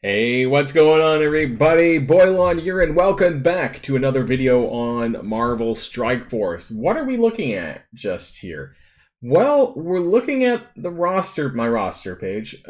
Hey, what's going on, everybody? Boilon here, and welcome back to another video on Marvel Strike Force. What are we looking at just here? Well, we're looking at the roster, my roster page,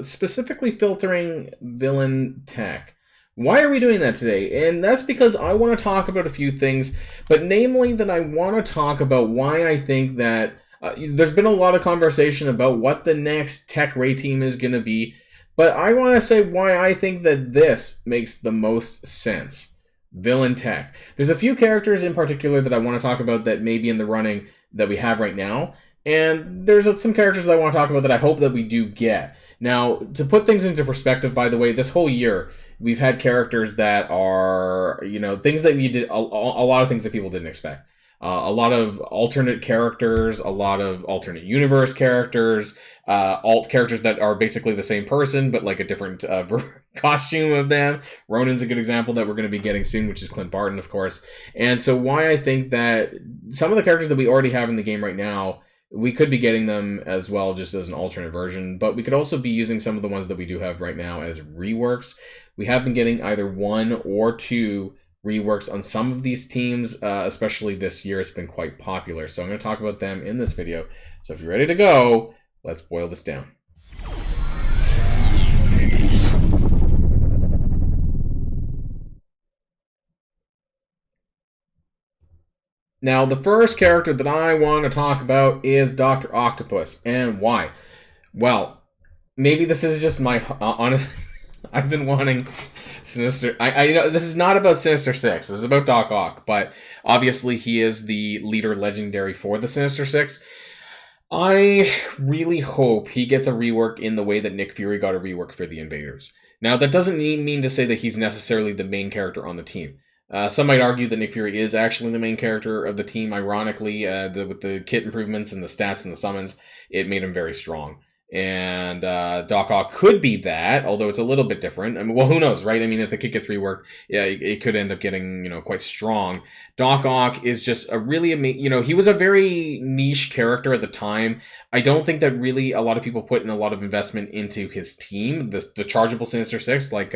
specifically filtering villain tech. Why are we doing that today? And that's because I want to talk about a few things, but namely that I want to talk about why I think that there's been a lot of conversation about what the next tech Ray team is going to be. But I want to say why I think that this makes the most sense. Villain tech. There's a few characters in particular that I want to talk about that may be in the running that we have right now. And there's some characters that I want to talk about that I hope that we do get. Now, to put things into perspective, by the way, this whole year, we've had characters that are, things that we did, a lot of things that people didn't expect. A lot of alternate characters, a lot of alternate universe characters, alt characters that are basically the same person, but like a different costume of them. Ronin's a good example that we're going to be getting soon, which is Clint Barton, of course. And so why I think that some of the characters that we already have in the game right now, we could be getting them as well, just as an alternate version, but we could also be using some of the ones that we do have right now as reworks. We have been getting either one or two reworks on some of these teams, especially this year. It's been quite popular, so I'm going to talk about them in this video. So if you're ready to go, let's boil this down. Now, the first character that I want to talk about is Dr. Octopus, and why? Well, maybe this is just my honest... I've been wanting Sinister... I know this is not about Sinister Six. This is about Doc Ock, but obviously he is the leader legendary for the Sinister Six. I really hope he gets a rework in the way that Nick Fury got a rework for the Invaders. Now, that doesn't mean to say that he's necessarily the main character on the team. Some might argue that Nick Fury is actually the main character of the team. Ironically, with the kit improvements and the stats and the summons, it made him very strong. And Doc Ock could be that, although it's a little bit different. I mean, well, who knows, right? I mean, if the kit gets reworked, yeah, it could end up getting, quite strong. Doc Ock is just a really amazing, he was a very niche character at the time. I don't think that really a lot of people put in a lot of investment into his team, the chargeable Sinister Six, like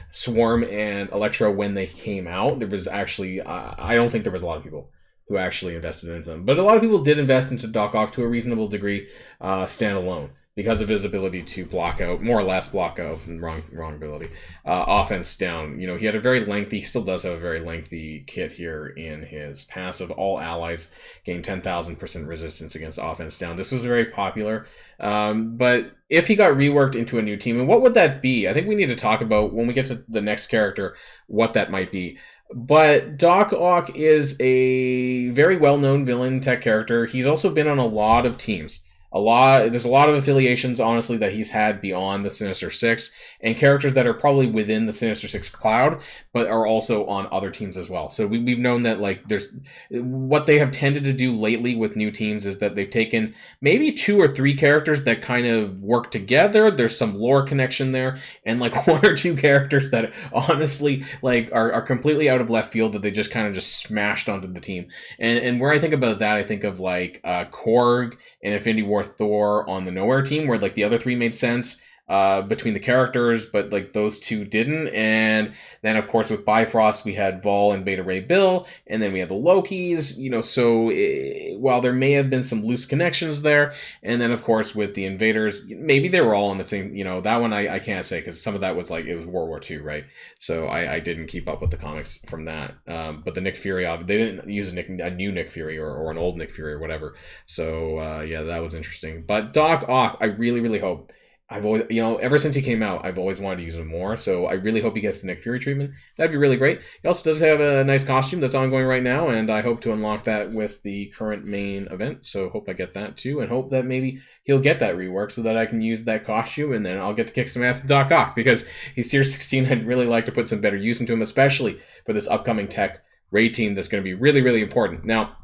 Swarm and Electro when they came out. There was actually, I don't think there was a lot of people who actually invested into them. But a lot of people did invest into Doc Ock to a reasonable degree, standalone, because of his ability to block out, more or less block out, wrong ability, offense down. He had a very lengthy, he still does have a very lengthy kit here in his passive. All allies gain 10,000% resistance against offense down. This was very popular, but if he got reworked into a new team, and what would that be? I think we need to talk about, when we get to the next character, what that might be. But Doc Ock is a very well-known villain tech character. He's also been on a lot of teams. There's a lot of affiliations, honestly, that he's had beyond the Sinister Six, and characters that are probably within the Sinister Six cloud, but are also on other teams as well. So we've known that, there's what they have tended to do lately with new teams is that they've taken maybe 2 or 3 characters that kind of work together. There's some lore connection there, and 1 or 2 characters that honestly are completely out of left field that they just kind of just smashed onto the team. And where I think about that, I think of Korg and Infinity War Thor on the Nowhere team, where the other 3 made sense between the characters, but those 2 didn't. And then of course with Bifrost we had Vol and Beta Ray Bill, and then we had the Lokis, so while there may have been some loose connections there, and then of course with the Invaders, maybe they were all on the same, that one I can't say, because some of that was it was World War II, right? So I didn't keep up with the comics from that, but the Nick Fury, they didn't use a new Nick Fury or an old Nick Fury or whatever, so yeah, that was interesting. But Doc Ock, I really hope, I've always, ever since he came out, I've always wanted to use him more, so I really hope he gets the Nick Fury treatment. That'd be really great. He also does have a nice costume that's ongoing right now, and I hope to unlock that with the current main event, so hope I get that too, and hope that maybe he'll get that rework so that I can use that costume, and then I'll get to kick some ass to Doc Ock, because he's tier 16. I'd really like to put some better use into him, especially for this upcoming tech raid team that's going to be really important. Now,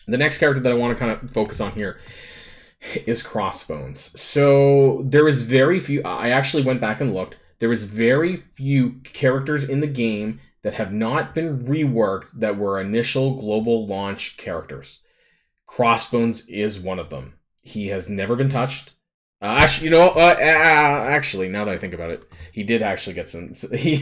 the next character that I want to kind of focus on here is Crossbones. So there is very few, I actually went back and looked, there is very few characters in the game that have not been reworked that were initial global launch characters. Crossbones is one of them. He has never been touched. Actually, now that I think about it, he did actually get some. He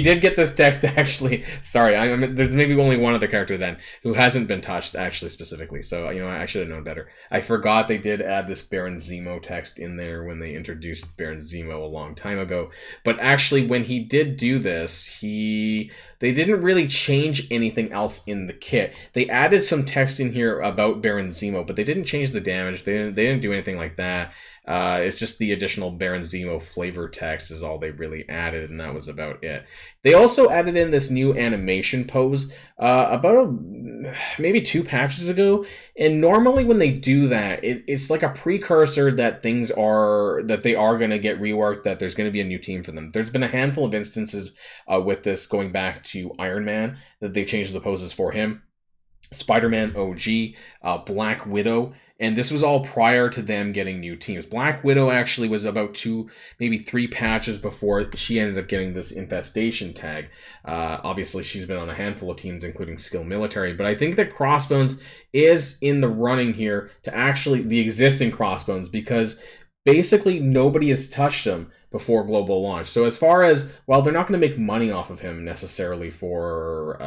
did get this text. Actually, sorry, there's maybe only one other character then who hasn't been touched actually specifically. So I should have known better. I forgot they did add this Baron Zemo text in there when they introduced Baron Zemo a long time ago. But actually, when he did do this, they didn't really change anything else in the kit. They added some text in here about Baron Zemo, but they didn't change the damage. They didn't do anything like that. It's just the additional Baron Zemo flavor text is all they really added, and that was about it. They also added in this new animation pose maybe 2 patches ago, and normally when they do that, it's like a precursor that they are going to get reworked, that there's going to be a new team for them. There's been a handful of instances with this going back to Iron Man that they changed the poses for him. Spider-Man OG, Black Widow, and this was all prior to them getting new teams. Black Widow actually was about 2, maybe 3 patches before she ended up getting this infestation tag. Obviously, she's been on a handful of teams, including Skill Military, but I think that Crossbones is in the running here to actually the existing Crossbones, because basically nobody has touched him before global launch. So as far as, well, they're not going to make money off of him necessarily for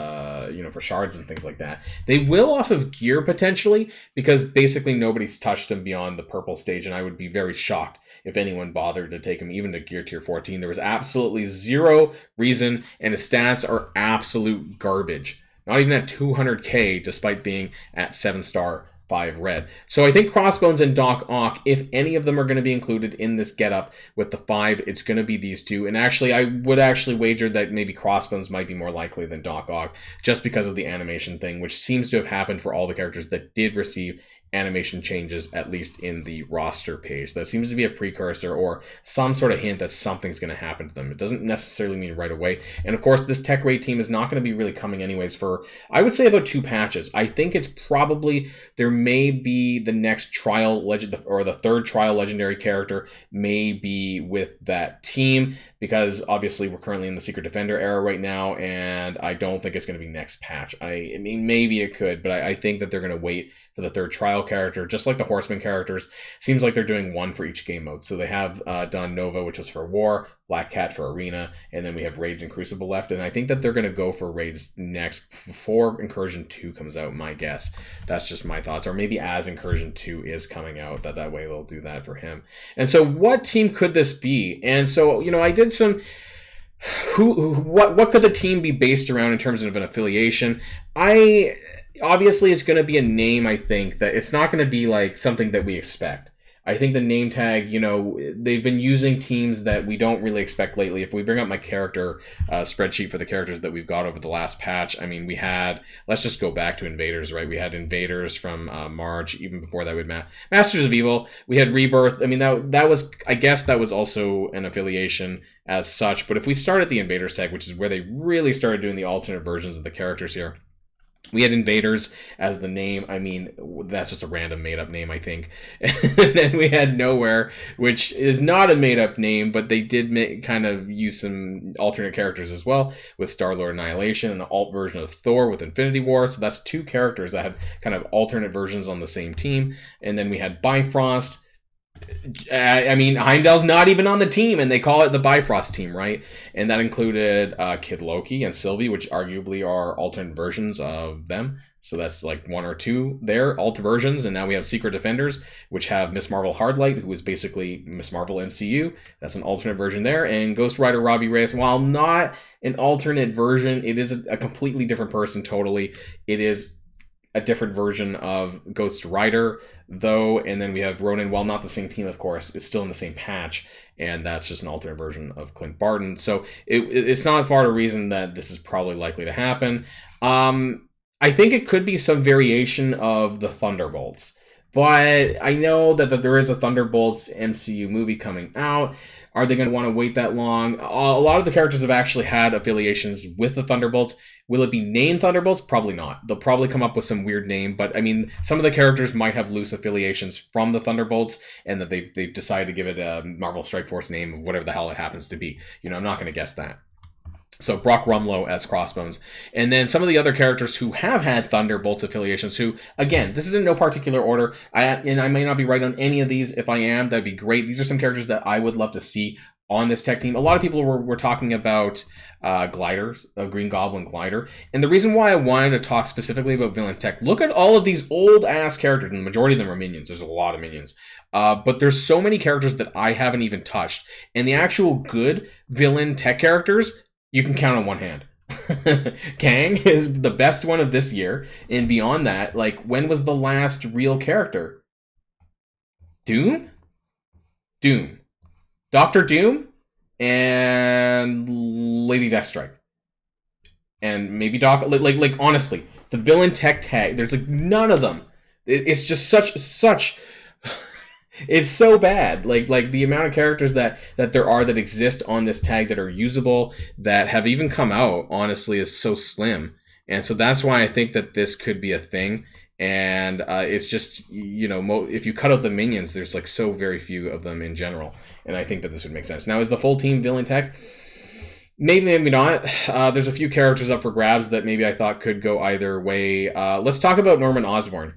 for shards and things like that. They will off of gear potentially, because basically nobody's touched him beyond the purple stage, and I would be very shocked if anyone bothered to take him even to gear tier 14. There was absolutely zero reason, and his stats are absolute garbage. Not even at 200k, despite being at 7-star 5 red. So I think Crossbones and Doc Ock, if any of them are going to be included in this getup with the 5, it's going to be these two. And actually, I would actually wager that maybe Crossbones might be more likely than Doc Ock, just because of the animation thing, which seems to have happened for all the characters that did receive animation changes, at least in the roster page. That seems to be a precursor or some sort of hint that something's going to happen to them. It doesn't necessarily mean right away. And of course, this tech raid team is not going to be really coming anyways for, I would say, about 2 patches. I think it's probably, there may be the next trial legend, or the 3rd trial legendary character may be with that team, because obviously we're currently in the Secret Defender era right now, and I don't think it's going to be next patch. I mean, maybe it could, but I think that they're going to wait for the 3rd trial character, just like the Horseman characters. Seems like they're doing one for each game mode. So they have done Nova, which was for War, Black Cat for Arena, and then we have Raids and Crucible left. And I think that they're going to go for Raids next before Incursion 2 comes out, my guess. That's just my thoughts. Or maybe as Incursion 2 is coming out, that way they'll do that for him. And so what team could this be? And so, I did some... What could the team be based around in terms of an affiliation? Obviously, it's going to be a name, I think, that it's not going to be like something that we expect. I think the name tag, they've been using teams that we don't really expect lately. If we bring up my character spreadsheet for the characters that we've got over the last patch, I mean, we had, let's just go back to Invaders, right? We had Invaders from March, even before that with Masters of Evil. We had Rebirth. I mean, that was, I guess that was also an affiliation as such. But if we start at the Invaders tag, which is where they really started doing the alternate versions of the characters here, we had Invaders as the name. I mean, that's just a random made-up name, I think. And then we had Nowhere, which is not a made-up name, but they did kind of use some alternate characters as well, with Star-Lord Annihilation and an alt version of Thor with Infinity War. So that's 2 characters that have kind of alternate versions on the same team. And then we had Bifrost. I mean, Heimdall's not even on the team, and they call it the Bifrost team, right? And that included Kid Loki and Sylvie, which arguably are alternate versions of them. So that's like 1 or 2 there, alt versions. And now we have Secret Defenders, which have Miss Marvel Hardlight, who is basically Miss Marvel MCU. That's an alternate version there. And Ghost Rider Robbie Reyes, while not an alternate version, it is a completely different person totally. It is a different version of Ghost Rider, though. And then we have Ronan, while not the same team, of course, it's still in the same patch, and that's just an alternate version of Clint Barton. So it's not far to reason that this is probably likely to happen. I think it could be some variation of the Thunderbolts, but I know that there is a Thunderbolts MCU movie coming out. Are they going to want to wait that long? A lot of the characters have actually had affiliations with the Thunderbolts. Will it be named Thunderbolts? Probably not. They'll probably come up with some weird name, but I mean, some of the characters might have loose affiliations from the Thunderbolts, and that they've decided to give it a Marvel Strike Force name, whatever the hell it happens to be. I'm not going to guess that. So Brock Rumlow as Crossbones. And then some of the other characters who have had Thunderbolts affiliations who, again, this is in no particular order. And I may not be right on any of these. If I am, that'd be great. These are some characters that I would love to see on this tech team. A lot of people were talking about gliders, a Green Goblin glider. And the reason why I wanted to talk specifically about villain tech, look at all of these old ass characters, and the majority of them are minions. There's a lot of minions. But there's so many characters that I haven't even touched. And the actual good villain tech characters, you can count on one hand. Kang is the best one of this year. And beyond that, like, when was the last real character? Doom? Doom. Doctor Doom and Lady Deathstrike. And maybe Doc, like honestly, the villain tech tag, there's like none of them. It's just such it's so bad. Like the amount of characters that there are that exist on this tag that are usable, that have even come out, honestly, is so slim. And so that's why I think that this could be a thing. And it's just, you know, if you cut out the minions, there's like so very few of them in general. And I think that this would make sense. Now, is the full team villain tech? Maybe, maybe not. There's a few characters up for grabs that maybe I thought could go either way. Let's talk about Norman Osborn.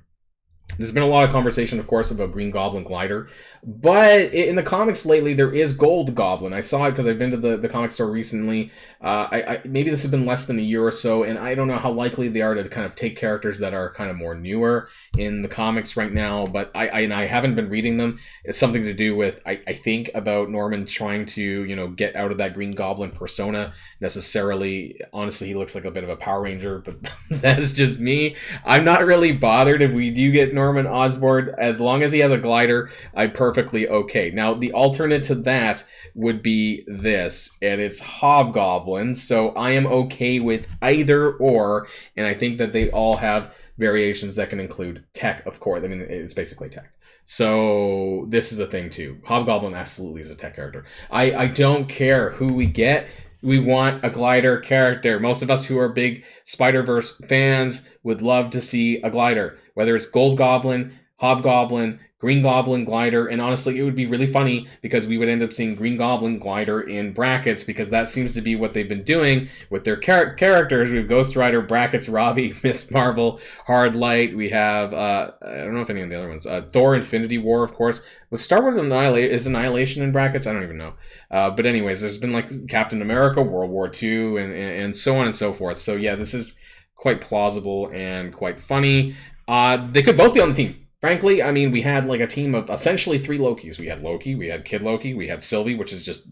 There's been a lot of conversation, of course, about Green Goblin glider, but in the comics lately, there is Gold Goblin. I saw it because I've been to the comic store recently. Maybe this has been less than a year or so, and I don't know how likely they are to kind of take characters that are kind of more newer in the comics right now, but I haven't been reading them. It's something to do with, I think, about Norman trying to, you know, get out of that Green Goblin persona necessarily. Honestly, he looks like a bit of a Power Ranger, but that's just me. I'm not really bothered if we do get Norman Osborn. As long as he has a glider, I'm perfectly okay. Now, the alternate to that would be this, and it's Hobgoblin, so I am okay with either or, and I think that they all have variations that can include tech, of course. I mean, it's basically tech. So this is a thing too. Hobgoblin absolutely is a tech character. I don't care who we get. We want a glider character. Most of us who are big Spider-Verse fans would love to see a glider, whether it's Gold Goblin, Hobgoblin, Green Goblin glider, and honestly, it would be really funny because we would end up seeing Green Goblin glider in brackets, because that seems to be what they've been doing with their characters. We have Ghost Rider, brackets, Robbie, Miss Marvel, Hard Light. We have, I don't know if any of the other ones. Thor, Infinity War, of course. Was Star Wars Annihilation in brackets? I don't even know. But anyways, there's been like Captain America, World War II, and so on and so forth. So yeah, this is quite plausible and quite funny. They could both be on the team. Frankly, I mean, we had like a team of essentially 3 Lokis. We had Loki, we had Kid Loki, we had Sylvie, which is just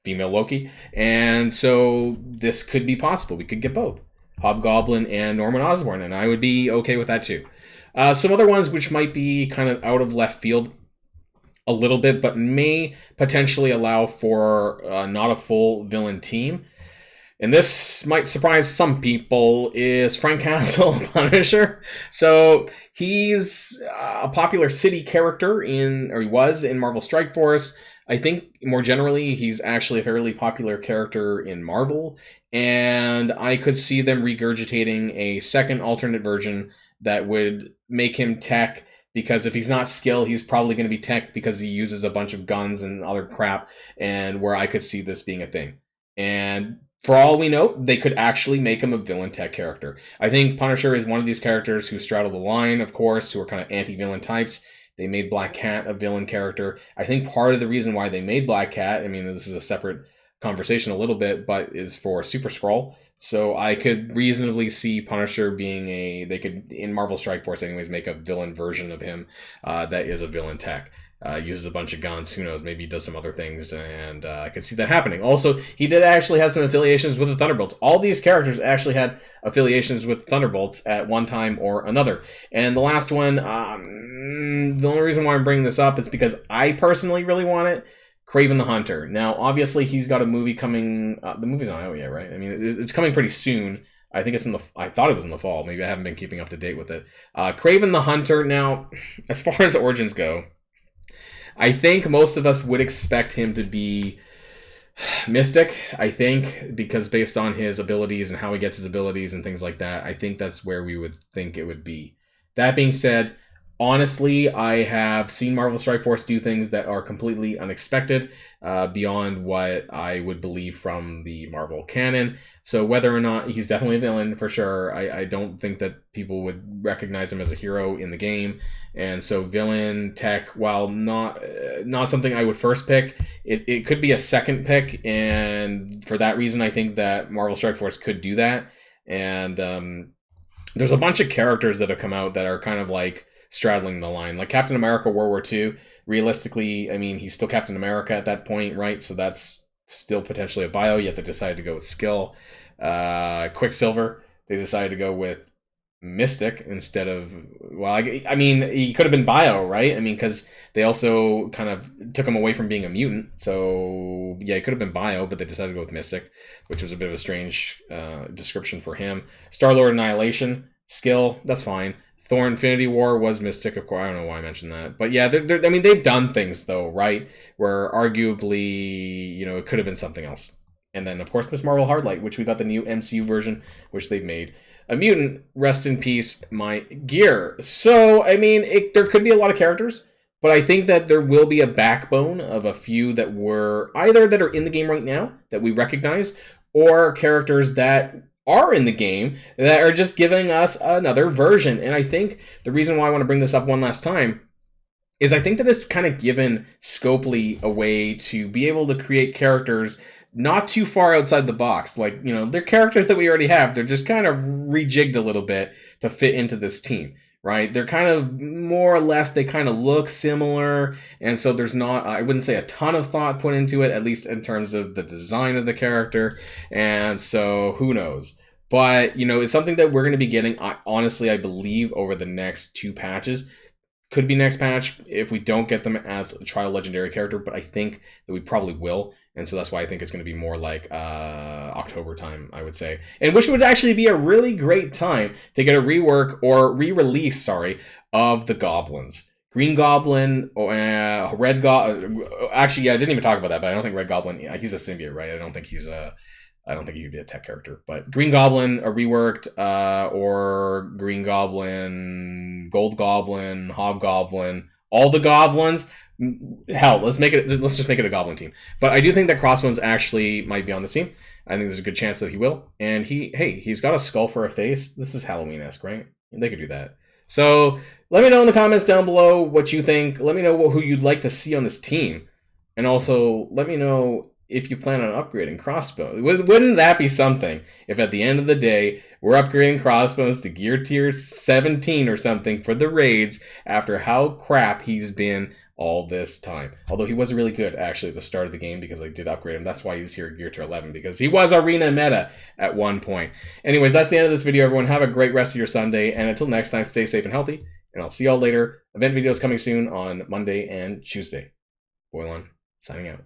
female Loki. And so this could be possible. We could get both. Hobgoblin and Norman Osborn, and I would be okay with that too. Some other ones which might be kind of out of left field a little bit, but may potentially allow for not a full villain team, and this might surprise some people, is Frank Castle, Punisher. So he's a popular city character he was in Marvel Strike Force. I think more generally, he's actually a fairly popular character in Marvel, and I could see them regurgitating a second alternate version that would make him tech, because if he's not skill, he's probably going to be tech because he uses a bunch of guns and other crap, and where I could see this being a thing. And for all we know, they could actually make him a villain tech character. I think Punisher is one of these characters who straddle the line, of course, who are kind of anti-villain types. They made Black Cat a villain character. I think part of the reason why they made Black Cat, I mean, this is a separate conversation a little bit, but is for Super Skrull. So I could reasonably see Punisher being they could, in Marvel Strike Force anyways, make a villain version of him that is a villain tech. Uses a bunch of guns, who knows, maybe he does some other things, and I could see that happening. Also, he did actually have some affiliations with the Thunderbolts. All these characters actually had affiliations with Thunderbolts at one time or another. And the last one, the only reason why I'm bringing this up is because I personally really want it, Kraven the Hunter. Now, obviously, he's got a movie coming, the movie's not out yet, right? I mean, it's coming pretty soon. I think it's I thought it was in the fall. Maybe I haven't been keeping up to date with it. Kraven the Hunter, now, as far as origins go, I think most of us would expect him to be mystic, I think, because based on his abilities and how he gets his abilities and things like that, I think that's where we would think it would be. That being said, Honestly, I have seen Marvel Strike Force do things that are completely unexpected, beyond what I would believe from the Marvel canon. So whether or not he's definitely a villain for sure, I don't think that people would recognize him as a hero in the game. And so villain tech, while not something I would first pick, it could be a second pick. And for that reason, I think that Marvel Strike Force could do that. And there's a bunch of characters that have come out that are kind of like straddling the line. Like Captain America World War II, realistically, I mean, he's still Captain America at that point, right? So that's still potentially a bio, yet they decided to go with skill. Quicksilver, they decided to go with Mystic instead of, well, I mean, he could have been bio, right? I mean, because they also kind of took him away from being a mutant. So, yeah, he could have been bio, but they decided to go with Mystic, which was a bit of a strange description for him. Star-Lord Annihilation, skill, that's fine. Thor Infinity War was Mystic, of course. I don't know why I mentioned that. But yeah, I mean, they've done things, though, right? Where arguably, you know, it could have been something else. And then, of course, Miss Marvel Hardlight, which we got the new MCU version, which they've made. A mutant, rest in peace, my gear. So, I mean, there could be a lot of characters, but I think that there will be a backbone of a few that were either that are in the game right now that we recognize, or characters that are in the game that are just giving us another version. And I think the reason why I want to bring this up one last time is I think that it's kind of given Scopely a way to be able to create characters not too far outside the box. Like, you know, they're characters that we already have. They're just kind of rejigged a little bit to fit into this team, right? They're kind of more or less, they kind of look similar. And so there's not, I wouldn't say a ton of thought put into it, at least in terms of the design of the character. And so who knows? But, you know, it's something that we're going to be getting, honestly, I believe, over the next 2 patches. Could be next patch if we don't get them as a trial legendary character, but I think that we probably will. And so that's why I think it's going to be more like October time, I would say. And which would actually be a really great time to get a rework or re-release, of the Goblins. Green Goblin, Red Goblin. Actually, yeah, I didn't even talk about that, but I don't think Red Goblin, he's a symbiote, right? I don't think he would be a tech character. But Green Goblin, a reworked, or Green Goblin, Gold Goblin, Hobgoblin, all the goblins. Hell, let's just make it a goblin team. But I do think that Crossbones actually might be on the team. I think there's a good chance that he will. And he's got a skull for a face. This is Halloween-esque, right? They could do that. So let me know in the comments down below what you think. Let me know who you'd like to see on this team. And also, let me know if you plan on upgrading Crossbones. Wouldn't that be something if at the end of the day, we're upgrading Crossbones to gear tier 17 or something for the raids after how crap he's been all this time. Although he was really good, actually, at the start of the game because I did upgrade him. That's why he's here at gear tier 11, because he was arena meta at one point. Anyways, that's the end of this video, everyone. Have a great rest of your Sunday, and until next time, stay safe and healthy, and I'll see y'all later. Event videos coming soon on Monday and Tuesday. Boilon, signing out.